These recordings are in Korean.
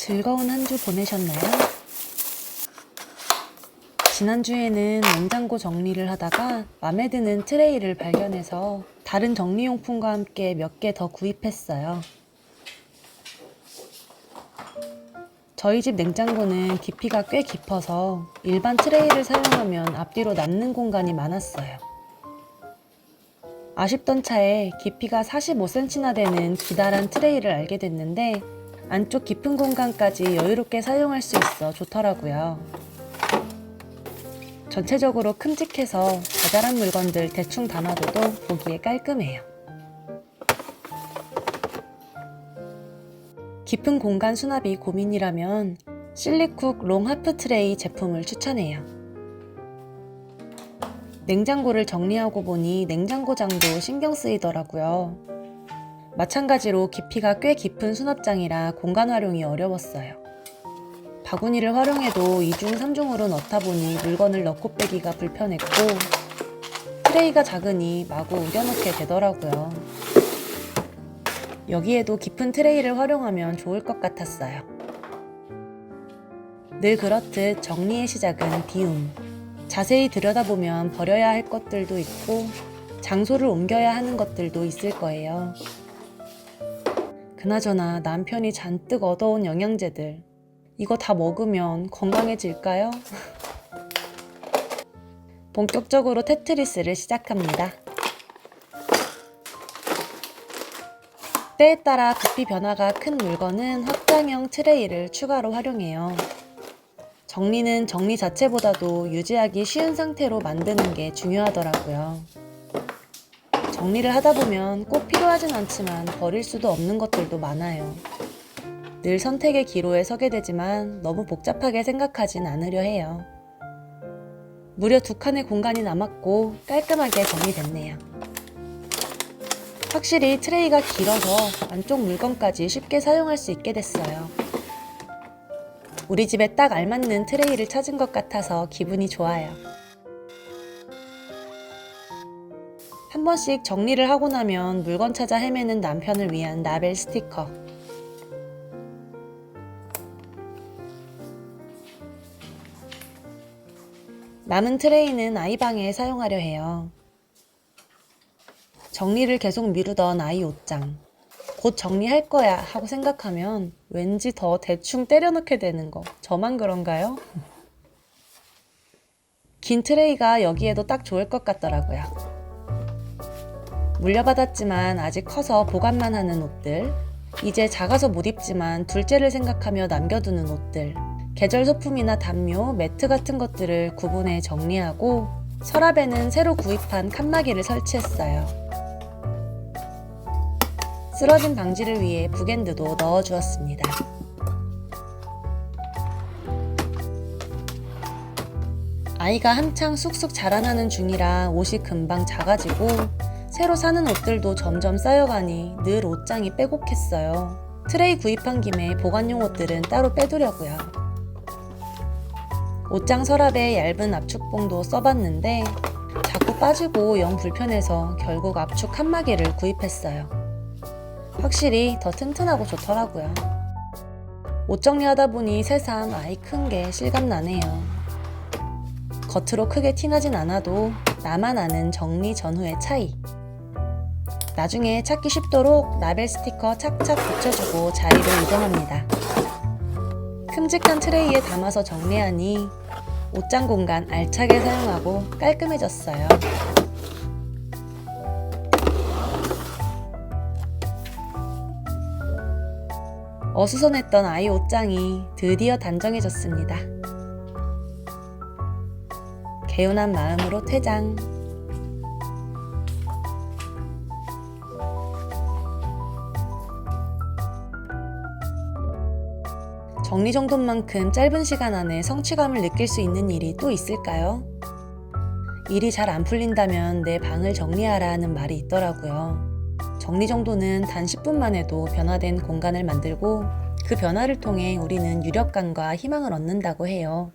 즐거운 한 주 보내셨나요? 지난주에는 냉장고 정리를 하다가 맘에 드는 트레이를 발견해서 다른 정리용품과 함께 몇 개 더 구입했어요. 저희 집 냉장고는 깊이가 꽤 깊어서 일반 트레이를 사용하면 앞뒤로 남는 공간이 많았어요. 아쉽던 차에 깊이가 45cm나 되는 기다란 트레이를 알게 됐는데 안쪽 깊은 공간까지 여유롭게 사용할 수 있어 좋더라고요. 전체적으로 큼직해서 자잘한 물건들 대충 담아둬도 보기에 깔끔해요. 깊은 공간 수납이 고민이라면 실리쿡 롱 하프 트레이 제품을 추천해요. 냉장고를 정리하고 보니 냉장고장도 신경 쓰이더라고요. 마찬가지로 깊이가 꽤 깊은 수납장이라 공간 활용이 어려웠어요. 바구니를 활용해도 2중, 3중으로 넣다 보니 물건을 넣고 빼기가 불편했고 트레이가 작으니 마구 우겨넣게 되더라고요. 여기에도 깊은 트레이를 활용하면 좋을 것 같았어요. 늘 그렇듯 정리의 시작은 비움. 자세히 들여다보면 버려야 할 것들도 있고 장소를 옮겨야 하는 것들도 있을 거예요. 그나저나 남편이 잔뜩 얻어온 영양제들 이거 다 먹으면 건강해질까요? 본격적으로 테트리스를 시작합니다. 때에 따라 부피 변화가 큰 물건은 확장형 트레이를 추가로 활용해요. 정리는 정리 자체보다도 유지하기 쉬운 상태로 만드는 게 중요하더라고요. 정리를 하다 보면 꼭 필요하진 않지만 버릴 수도 없는 것들도 많아요. 늘 선택의 기로에 서게 되지만 너무 복잡하게 생각하진 않으려 해요. 무려 2칸의 공간이 남았고 깔끔하게 정리됐네요. 확실히 트레이가 길어서 안쪽 물건까지 쉽게 사용할 수 있게 됐어요. 우리 집에 딱 알맞는 트레이를 찾은 것 같아서 기분이 좋아요. 한 번씩 정리를 하고 나면 물건 찾아 헤매는 남편을 위한 라벨 스티커. 남은 트레이는 아이 방에 사용하려 해요. 정리를 계속 미루던 아이 옷장. 곧 정리할 거야 하고 생각하면 왠지 더 대충 때려넣게 되는 거 저만 그런가요? 긴 트레이가 여기에도 딱 좋을 것 같더라고요. 물려받았지만 아직 커서 보관만 하는 옷들, 이제 작아서 못 입지만 둘째를 생각하며 남겨두는 옷들, 계절 소품이나 담요, 매트 같은 것들을 구분해 정리하고 서랍에는 새로 구입한 칸막이를 설치했어요. 쓰러짐 방지를 위해 북앤드도 넣어주었습니다. 아이가 한창 쑥쑥 자라나는 중이라 옷이 금방 작아지고 새로 사는 옷들도 점점 쌓여가니 늘 옷장이 빼곡했어요. 트레이 구입한 김에 보관용 옷들은 따로 빼두려고요. 옷장 서랍에 얇은 압축봉도 써봤는데 자꾸 빠지고 영 불편해서 결국 압축 칸막이를 구입했어요. 확실히 더 튼튼하고 좋더라고요. 옷 정리하다 보니 새삼 아이 큰 게 실감나네요. 겉으로 크게 티나진 않아도 나만 아는 정리 전후의 차이. 나중에 찾기 쉽도록 라벨 스티커 착착 붙여주고 자리로 이동합니다. 큼직한 트레이에 담아서 정리하니 옷장 공간 알차게 사용하고 깔끔해졌어요. 어수선했던 아이 옷장이 드디어 단정해졌습니다. 개운한 마음으로 퇴장. 정리정돈만큼 짧은 시간 안에 성취감을 느낄 수 있는 일이 또 있을까요? 일이 잘 안 풀린다면 내 방을 정리하라 하는 말이 있더라고요. 정리정돈은 단 10분만 해도 변화된 공간을 만들고 그 변화를 통해 우리는 유력감과 희망을 얻는다고 해요.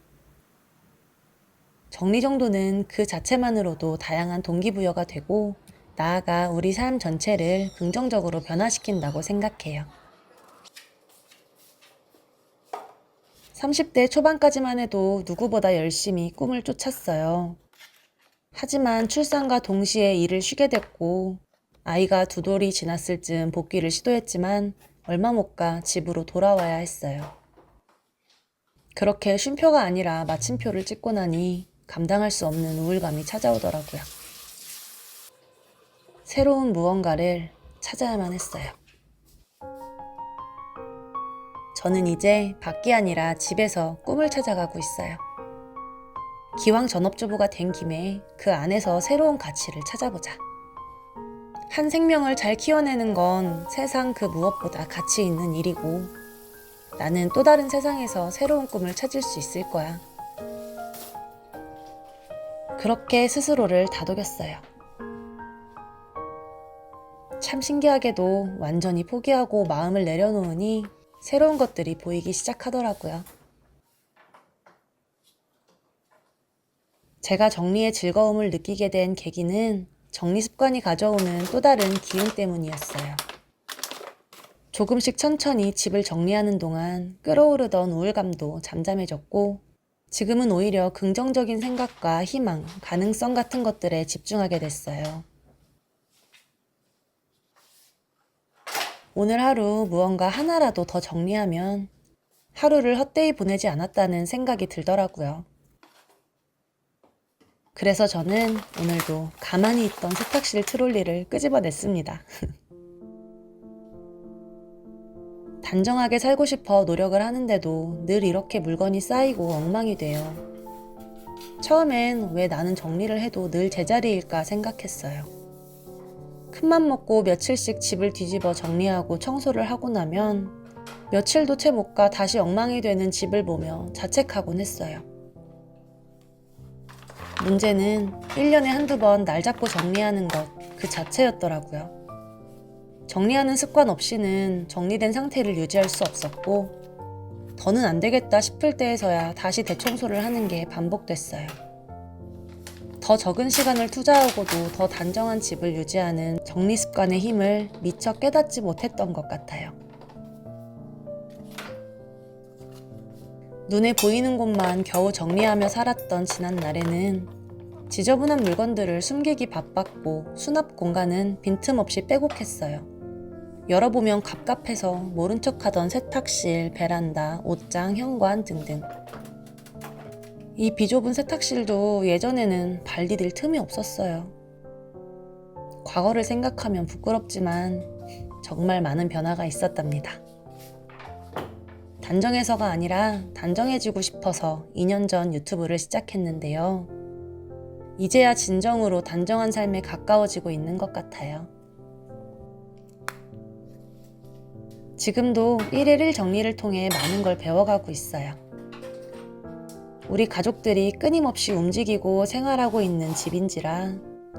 정리정돈은 그 자체만으로도 다양한 동기부여가 되고 나아가 우리 삶 전체를 긍정적으로 변화시킨다고 생각해요. 30대 초반까지만 해도 누구보다 열심히 꿈을 쫓았어요. 하지만 출산과 동시에 일을 쉬게 됐고 아이가 2돌이 지났을 즈음 복귀를 시도했지만 얼마 못 가 집으로 돌아와야 했어요. 그렇게 쉼표가 아니라 마침표를 찍고 나니 감당할 수 없는 우울감이 찾아오더라고요. 새로운 무언가를 찾아야만 했어요. 저는 이제 밖이 아니라 집에서 꿈을 찾아가고 있어요. 기왕 전업주부가 된 김에 그 안에서 새로운 가치를 찾아보자. 한 생명을 잘 키워내는 건 세상 그 무엇보다 가치 있는 일이고 나는 또 다른 세상에서 새로운 꿈을 찾을 수 있을 거야. 그렇게 스스로를 다독였어요. 참 신기하게도 완전히 포기하고 마음을 내려놓으니 새로운 것들이 보이기 시작하더라고요. 제가 정리의 즐거움을 느끼게 된 계기는 정리 습관이 가져오는 또 다른 기운 때문이었어요. 조금씩 천천히 집을 정리하는 동안 끌어오르던 우울감도 잠잠해졌고 지금은 오히려 긍정적인 생각과 희망, 가능성 같은 것들에 집중하게 됐어요. 오늘 하루 무언가 하나라도 더 정리하면 하루를 헛되이 보내지 않았다는 생각이 들더라고요. 그래서 저는 오늘도 가만히 있던 세탁실 트롤리를 끄집어냈습니다. 단정하게 살고 싶어 노력을 하는데도 늘 이렇게 물건이 쌓이고 엉망이 돼요. 처음엔 왜 나는 정리를 해도 늘 제자리일까 생각했어요. 큰맘 먹고 며칠씩 집을 뒤집어 정리하고 청소를 하고 나면 며칠도 채 못 가 다시 엉망이 되는 집을 보며 자책하곤 했어요. 문제는 1년에 한두 번 날 잡고 정리하는 것 그 자체였더라고요. 정리하는 습관 없이는 정리된 상태를 유지할 수 없었고 더는 안 되겠다 싶을 때에서야 다시 대청소를 하는 게 반복됐어요. 더 적은 시간을 투자하고도 더 단정한 집을 유지하는 정리 습관의 힘을 미처 깨닫지 못했던 것 같아요. 눈에 보이는 곳만 겨우 정리하며 살았던 지난 날에는 지저분한 물건들을 숨기기 바빴고 수납 공간은 빈틈없이 빼곡했어요. 열어보면 갑갑해서 모른 척하던 세탁실, 베란다, 옷장, 현관 등등. 이 비좁은 세탁실도 예전에는 발 디딜 틈이 없었어요. 과거를 생각하면 부끄럽지만 정말 많은 변화가 있었답니다. 단정해서가 아니라 단정해지고 싶어서 2년 전 유튜브를 시작했는데요. 이제야 진정으로 단정한 삶에 가까워지고 있는 것 같아요. 지금도 1일 1 정리를 통해 많은 걸 배워가고 있어요. 우리 가족들이 끊임없이 움직이고 생활하고 있는 집인지라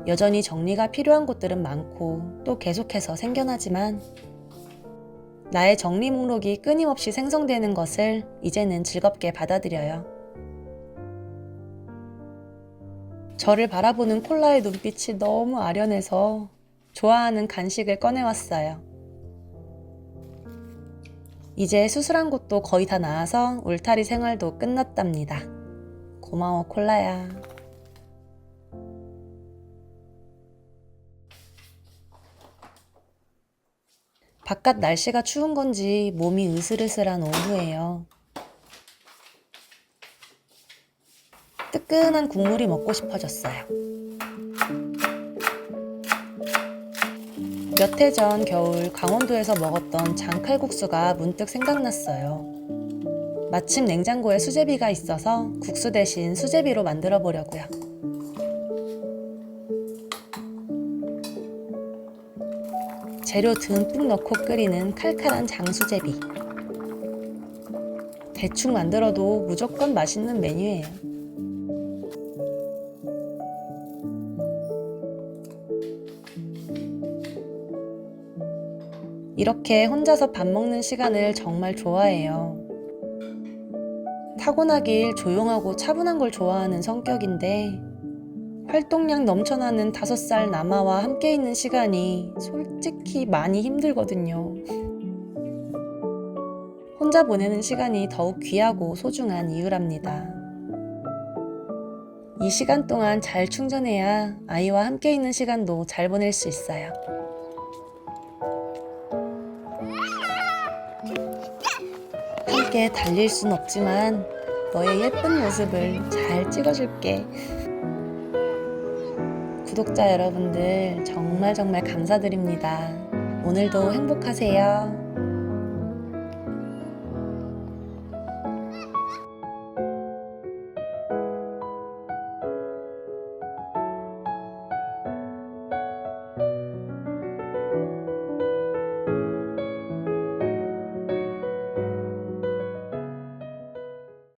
여전히 정리가 필요한 곳들은 많고 또 계속해서 생겨나지만 나의 정리 목록이 끊임없이 생성되는 것을 이제는 즐겁게 받아들여요. 저를 바라보는 콜라의 눈빛이 너무 아련해서 좋아하는 간식을 꺼내왔어요. 이제 수술한 곳도 거의 다 나아서 울타리 생활도 끝났답니다. 고마워 콜라야. 바깥 날씨가 추운 건지 몸이 으슬으슬한 오후예요. 뜨끈한 국물이 먹고 싶어졌어요. 몇 해 전 겨울 강원도에서 먹었던 장칼국수가 문득 생각났어요. 마침 냉장고에 수제비가 있어서 국수 대신 수제비로 만들어 보려고요. 재료 듬뿍 넣고 끓이는 칼칼한 장수제비. 대충 만들어도 무조건 맛있는 메뉴예요. 이렇게 혼자서 밥 먹는 시간을 정말 좋아해요. 타고나길 조용하고 차분한 걸 좋아하는 성격인데 활동량 넘쳐나는 5살 남아와 함께 있는 시간이 솔직히 많이 힘들거든요. 혼자 보내는 시간이 더욱 귀하고 소중한 이유랍니다. 이 시간 동안 잘 충전해야 아이와 함께 있는 시간도 잘 보낼 수 있어요. 함께 달릴 순 없지만 너의 예쁜 모습을 잘 찍어줄게. 구독자 여러분들 정말 감사드립니다. 오늘도 행복하세요.